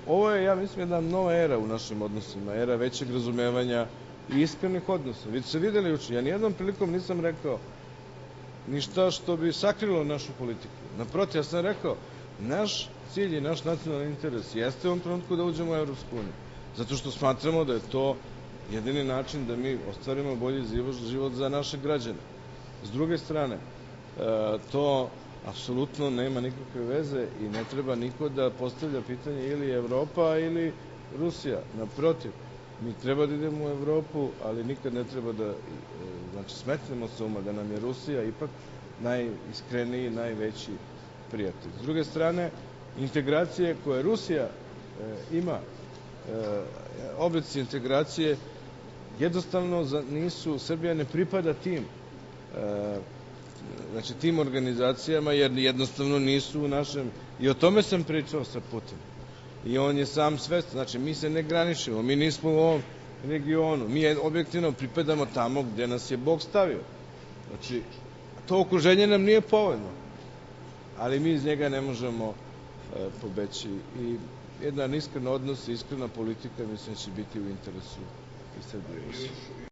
ovo je, ja mislim, jedna nova era u našim odnosima, era većeg razumevanja i iskrenih odnosa. Vi ste videli juče, ja nijednom prilikom nisam rekao ništa što bi sakrilo našu politiku. Naprotiv, ja sam rekao, naš cilj i naš nacionalni interes jeste u ovom trenutku da uđemo u Evropsku uniju. Zato što smatramo da je to jedini način da mi ostvarimo bolji život za naše građane. S druge strane, to apsolutno nema nikakve veze i ne treba niko da postavlja pitanje ili Evropa ili Rusija. Naprotiv, mi treba da idemo u Evropu, ali nikad ne treba da smetnemo se uma da nam je Rusija ipak najiskreniji, najveći prijatelj. S druge strane, integracije koje Rusija ima, oblici integracije, jednostavno nisu, Srbija ne pripada tim organizacijama, jer jednostavno nisu u našem, i o tome sam pričao sa Putinom. I on je sam svestan, znači mi se ne graničimo, mi nismo u ovom regionu, mi objektivno pripadamo tamo gde nas je Bog stavio. Znači, to okruženje nam nije povoljno, ali mi iz njega ne možemo pobeći. I jedan iskren odnos, iskrena politika, mislim da će biti u interesu i Srbije i Rusije.